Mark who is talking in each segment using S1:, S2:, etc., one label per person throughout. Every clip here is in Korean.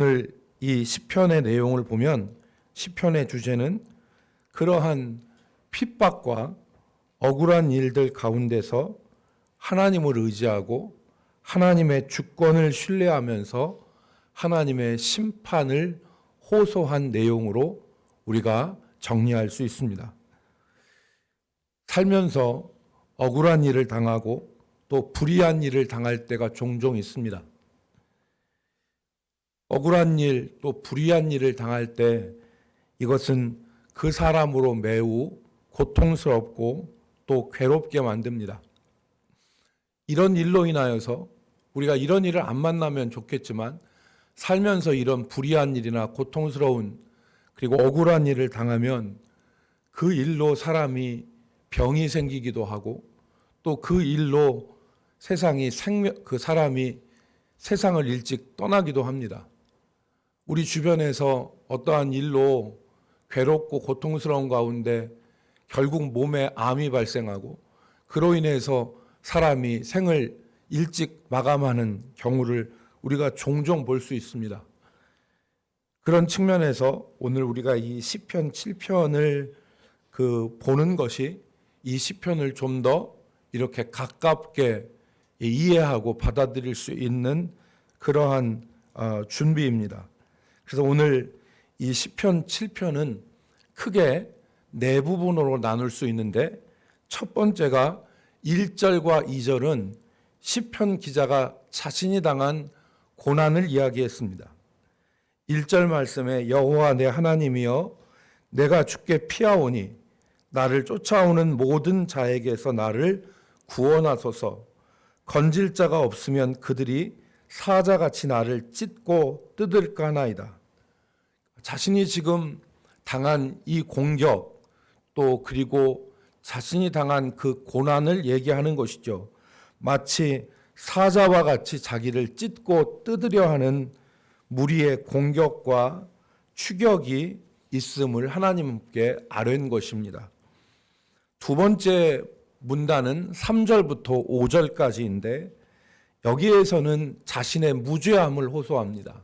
S1: 오늘 이 시편의 내용을 보면 시편의 주제는 그러한 핍박과 억울한 일들 가운데서 하나님을 의지하고 하나님의 주권을 신뢰하면서 하나님의 심판을 호소한 내용으로 우리가 정리할 수 있습니다. 살면서 억울한 일을 당하고 또 불의한 일을 당할 때가 종종 있습니다. 억울한 일, 또 불의한 일을 당할 때 이것은 그 사람으로 매우 고통스럽고 또 괴롭게 만듭니다. 이런 일로 인하여서 우리가 이런 일을 안 만나면 좋겠지만 살면서 이런 불의한 일이나 고통스러운 그리고 억울한 일을 당하면 그 일로 사람이 병이 생기기도 하고 또 그 일로 그 사람이 세상을 일찍 떠나기도 합니다. 우리 주변에서 어떠한 일로 괴롭고 고통스러운 가운데 결국 몸에 암이 발생하고 그로 인해서 사람이 생을 일찍 마감하는 경우를 우리가 종종 볼 수 있습니다. 그런 측면에서 오늘 우리가 이 시편 7편을 보는 것이 이 시편을 좀 더 이렇게 가깝게 이해하고 받아들일 수 있는 그러한 준비입니다. 그래서 오늘 이 시편 7편은 크게 네 부분으로 나눌 수 있는데 첫 번째가 1절과 2절은 시편 기자가 자신이 당한 고난을 이야기했습니다. 1절 말씀에 여호와 내 하나님이여 내가 주께 피하오니 나를 쫓아오는 모든 자에게서 나를 구원하소서. 건질 자가 없으면 그들이 사자같이 나를 찢고 뜯을까 하나이다. 자신이 지금 당한 이 공격 또 그리고 자신이 당한 그 고난을 얘기하는 것이죠. 마치 사자와 같이 자기를 찢고 뜯으려 하는 무리의 공격과 추격이 있음을 하나님께 아뢰는 것입니다. 두 번째 문단은 3절부터 5절까지인데 여기에서는 자신의 무죄함을 호소합니다.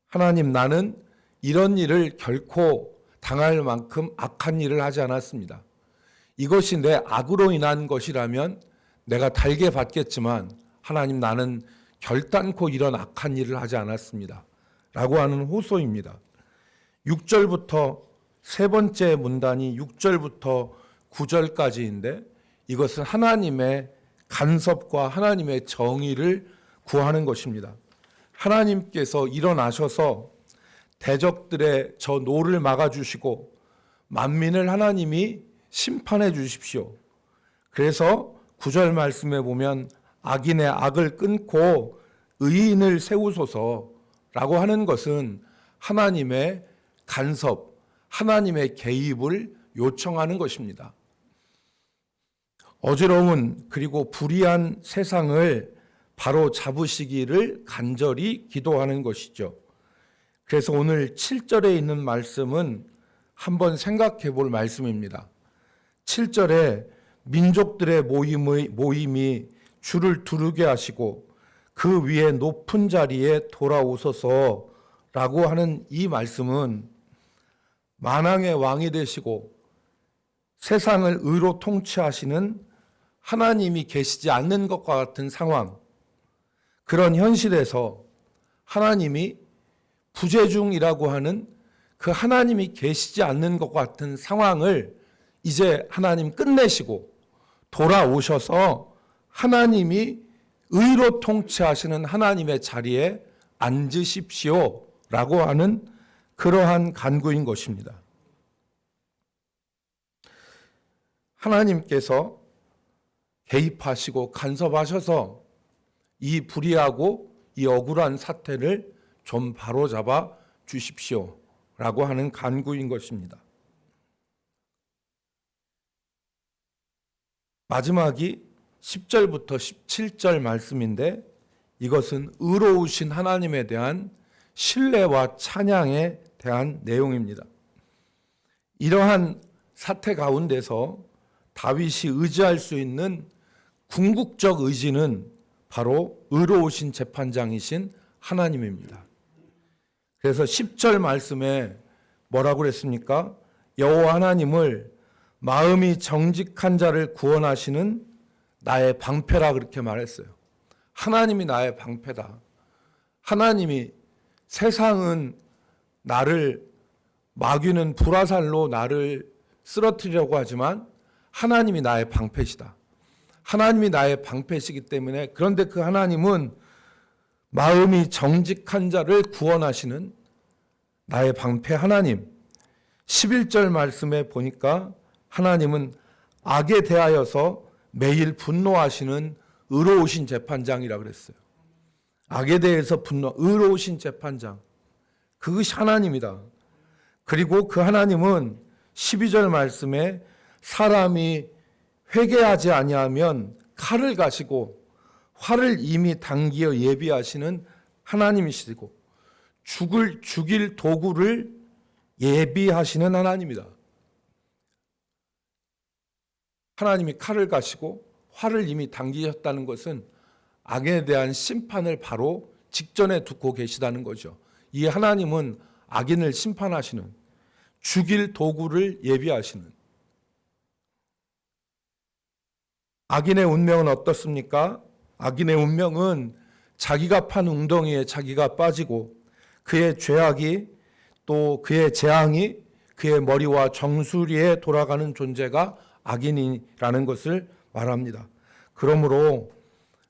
S1: 하나님, 나는 이런 일을 결코 당할 만큼 악한 일을 하지 않았습니다. 이것이 내 악으로 인한 것이라면 내가 달게 받겠지만 하나님, 나는 결단코 이런 악한 일을 하지 않았습니다. 라고 하는 호소입니다. 6절부터 세 번째 문단이 6절부터 9절까지인데 이것은 하나님의 간섭과 하나님의 정의를 구하는 것입니다. 하나님께서 일어나셔서 대적들의 저 노를 막아주시고 만민을 하나님이 심판해 주십시오. 그래서 9절 말씀에 보면 악인의 악을 끊고 의인을 세우소서라고 하는 것은 하나님의 간섭, 하나님의 개입을 요청하는 것입니다. 어지러운 그리고 불의한 세상을 바로 잡으시기를 간절히 기도하는 것이죠. 그래서 오늘 7절에 있는 말씀은 한번 생각해 볼 말씀입니다. 7절에 민족들의 모임이 주를 두르게 하시고 그 위에 높은 자리에 돌아오소서라고 하는 이 말씀은 만왕의 왕이 되시고 세상을 의로 통치하시는 하나님이 계시지 않는 것과 같은 상황, 그런 현실에서 하나님이 부재중이라고 하는 그 하나님이 계시지 않는 것 같은 상황을 이제 하나님 끝내시고 돌아오셔서 하나님이 의로 통치하시는 하나님의 자리에 앉으십시오라고 하는 그러한 간구인 것입니다. 하나님께서 개입하시고 간섭하셔서 이 불의하고 이 억울한 사태를 좀 바로잡아 주십시오라고 하는 간구인 것입니다. 마지막이 10절부터 17절 말씀인데 이것은 의로우신 하나님에 대한 신뢰와 찬양에 대한 내용입니다. 이러한 사태 가운데서 다윗이 의지할 수 있는 궁극적 의지는 바로 의로우신 재판장이신 하나님입니다. 그래서 10절 말씀에 뭐라고 그랬습니까? 여호와 하나님을 마음이 정직한 자를 구원하시는 나의 방패라 그렇게 말했어요. 하나님이 나의 방패다. 하나님이 세상은 나를 마귀는 불화살로 나를 쓰러뜨리려고 하지만 하나님이 나의 방패시다. 하나님이 나의 방패시기 때문에 그런데 그 하나님은 마음이 정직한 자를 구원하시는 나의 방패 하나님. 11절 말씀에 보니까 하나님은 악에 대하여서 매일 분노하시는 의로우신 재판장이라 그랬어요. 악에 대해서 의로우신 재판장. 그것이 하나님이다. 그리고 그 하나님은 12절 말씀에 사람이 회개하지 아니하면 칼을 가시고 활을 이미 당기어 예비하시는 하나님이시고 죽일 도구를 예비하시는 하나님이다. 하나님이 칼을 가시고 활을 이미 당기셨다는 것은 악에 대한 심판을 바로 직전에 두고 계시다는 거죠. 이 하나님은 악인을 심판하시는, 죽일 도구를 예비하시는. 악인의 운명은 어떻습니까? 악인의 운명은 자기가 판 웅덩이에 자기가 빠지고 그의 죄악이 또 그의 재앙이 그의 머리와 정수리에 돌아가는 존재가 악인이라는 것을 말합니다. 그러므로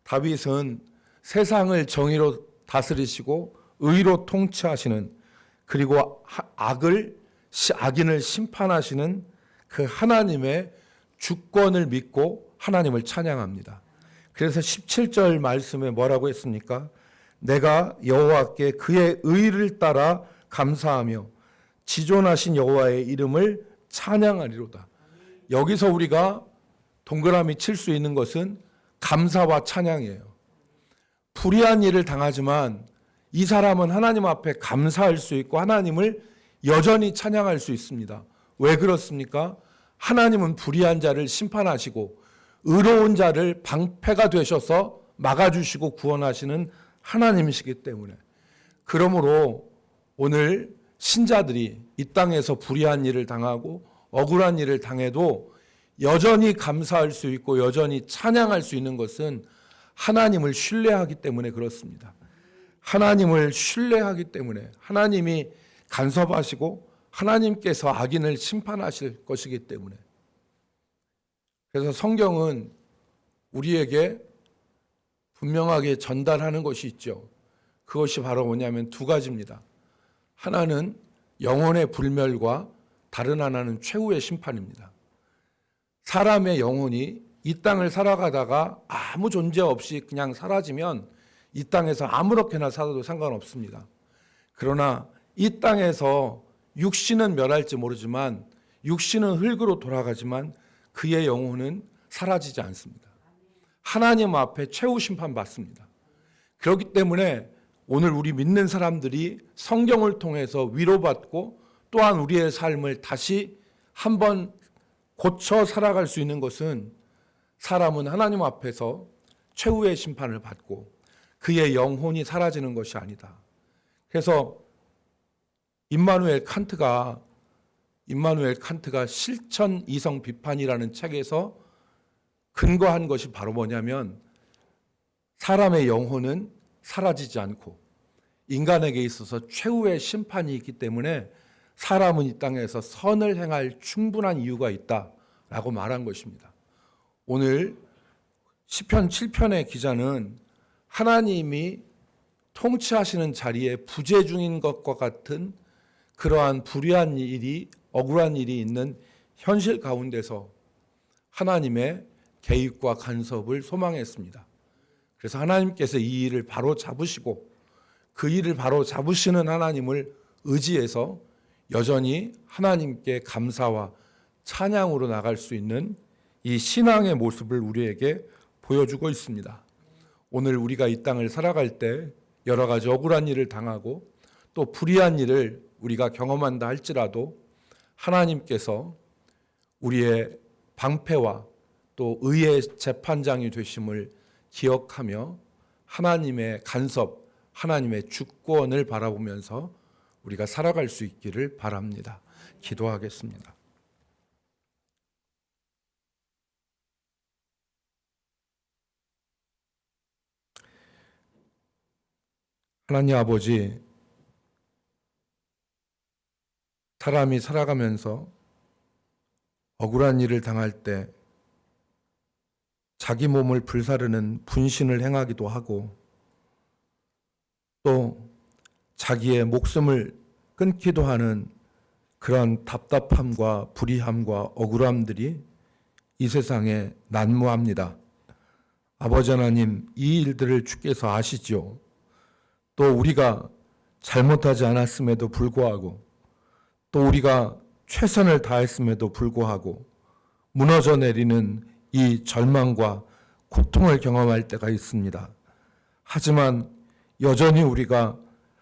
S1: 다윗은 세상을 정의로 다스리시고 의로 통치하시는, 그리고 악인을 심판하시는 그 하나님의 주권을 믿고 하나님을 찬양합니다. 그래서 17절 말씀에 뭐라고 했습니까? 내가 여호와께 그의 의를 따라 감사하며 지존하신 여호와의 이름을 찬양하리로다. 여기서 우리가 동그라미 칠 수 있는 것은 감사와 찬양이에요. 불의한 일을 당하지만 이 사람은 하나님 앞에 감사할 수 있고 하나님을 여전히 찬양할 수 있습니다. 왜 그렇습니까? 하나님은 불의한 자를 심판하시고 의로운 자를 방패가 되셔서 막아주시고 구원하시는 하나님이시기 때문에. 그러므로 오늘 신자들이 이 땅에서 불의한 일을 당하고 억울한 일을 당해도 여전히 감사할 수 있고 여전히 찬양할 수 있는 것은 하나님을 신뢰하기 때문에 그렇습니다. 하나님을 신뢰하기 때문에, 하나님이 간섭하시고 하나님께서 악인을 심판하실 것이기 때문에. 그래서 성경은 우리에게 분명하게 전달하는 것이 있죠. 그것이 바로 뭐냐면 두 가지입니다. 하나는 영혼의 불멸과 다른 하나는 최후의 심판입니다. 사람의 영혼이 이 땅을 살아가다가 아무 존재 없이 그냥 사라지면 이 땅에서 아무렇게나 살아도 상관없습니다. 그러나 이 땅에서 육신은 멸할지 모르지만, 육신은 흙으로 돌아가지만 그의 영혼은 사라지지 않습니다. 하나님 앞에 최후 심판 받습니다. 그렇기 때문에 오늘 우리 믿는 사람들이 성경을 통해서 위로받고 또한 우리의 삶을 다시 한번 고쳐 살아갈 수 있는 것은, 사람은 하나님 앞에서 최후의 심판을 받고 그의 영혼이 사라지는 것이 아니다. 그래서 임마누엘 칸트가 실천 이성 비판이라는 책에서 근거한 것이 바로 뭐냐면, 사람의 영혼은 사라지지 않고 인간에게 있어서 최후의 심판이 있기 때문에 사람은 이 땅에서 선을 행할 충분한 이유가 있다라고 말한 것입니다. 오늘 시편 7편의 기자는 하나님이 통치하시는 자리에 부재 중인 것과 같은 그러한 불의한 일이, 억울한 일이 있는 현실 가운데서 하나님의 개입과 간섭을 소망했습니다. 그래서 하나님께서 이 일을 바로 잡으시고 그 일을 바로 잡으시는 하나님을 의지해서 여전히 하나님께 감사와 찬양으로 나갈 수 있는 이 신앙의 모습을 우리에게 보여주고 있습니다. 오늘 우리가 이 땅을 살아갈 때 여러 가지 억울한 일을 당하고 또 불의한 일을 우리가 경험한다 할지라도 하나님께서 우리의 방패와 또 의의 재판장이 되심을 기억하며 하나님의 간섭, 하나님의 주권을 바라보면서 우리가 살아갈 수 있기를 바랍니다. 기도하겠습니다. 하나님 아버지, 사람이 살아가면서 억울한 일을 당할 때 자기 몸을 불사르는 분신을 행하기도 하고 또 자기의 목숨을 끊기도 하는 그런 답답함과 불의함과 억울함들이 이 세상에 난무합니다. 아버지 하나님, 이 일들을 주께서 아시죠? 또 우리가 잘못하지 않았음에도 불구하고 또 우리가 최선을 다했음에도 불구하고 무너져 내리는 이 절망과 고통을 경험할 때가 있습니다. 하지만 여전히 우리가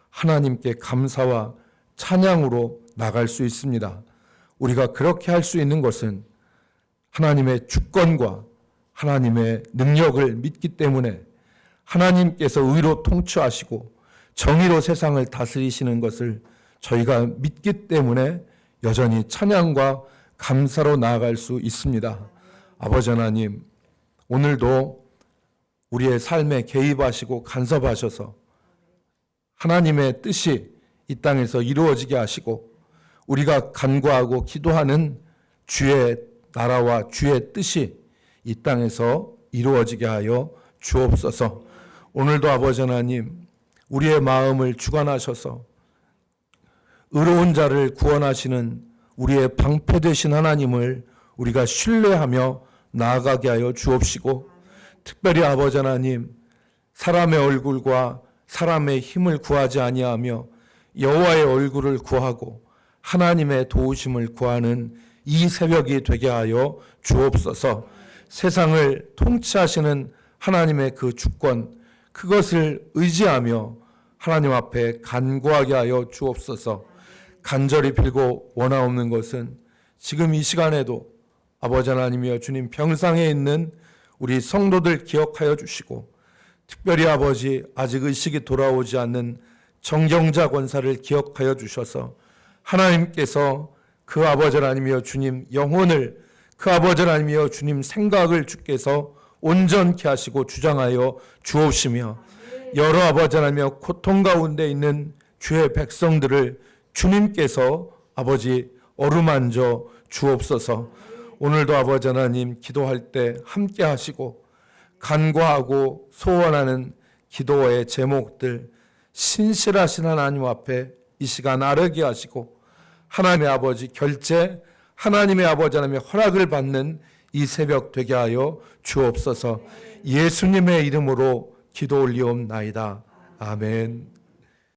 S1: 하나님께 감사와 찬양으로 나갈 수 있습니다. 우리가 그렇게 할 수 있는 것은 하나님의 주권과 하나님의 능력을 믿기 때문에 하나님께서 의로 통치하시고 정의로 세상을 다스리시는 것을 저희가 믿기 때문에 여전히 찬양과 감사로 나아갈 수 있습니다. 아버지 하나님, 오늘도 우리의 삶에 개입하시고 간섭하셔서 하나님의 뜻이 이 땅에서 이루어지게 하시고 우리가 간구하고 기도하는 주의 나라와 주의 뜻이 이 땅에서 이루어지게 하여 주옵소서. 오늘도 아버지 하나님, 우리의 마음을 주관하셔서 의로운 자를 구원하시는 우리의 방패 되신 하나님을 우리가 신뢰하며 나아가게 하여 주옵시고, 특별히 아버지 하나님, 사람의 얼굴과 사람의 힘을 구하지 아니하며 여호와의 얼굴을 구하고 하나님의 도우심을 구하는 이 새벽이 되게 하여 주옵소서. 세상을 통치하시는 하나님의 그 주권, 그것을 의지하며 하나님 앞에 간구하게 하여 주옵소서. 간절히 빌고 원하옵는 것은 지금 이 시간에도 아버지 하나님이여 주님 병상에 있는 우리 성도들 기억하여 주시고, 특별히 아버지 아직 의식이 돌아오지 않는 정경자 권사를 기억하여 주셔서 하나님께서 그 아버지 하나님이여 주님 영혼을, 그 아버지 하나님이여 주님 생각을 주께서 온전케 하시고 주장하여 주옵시며, 여러 아버지 하나님이여 고통 가운데 있는 주의 백성들을 주님께서 아버지 어루만져 주옵소서. 오늘도 아버지 하나님 기도할 때 함께 하시고 간구하고 소원하는 기도의 제목들 신실하신 하나님 앞에 이 시간 아뢰게 하시고 하나님의 아버지 결제, 하나님의 아버지 하나님의 허락을 받는 이 새벽 되게 하여 주옵소서. 예수님의 이름으로 기도 올리옵나이다. 아멘.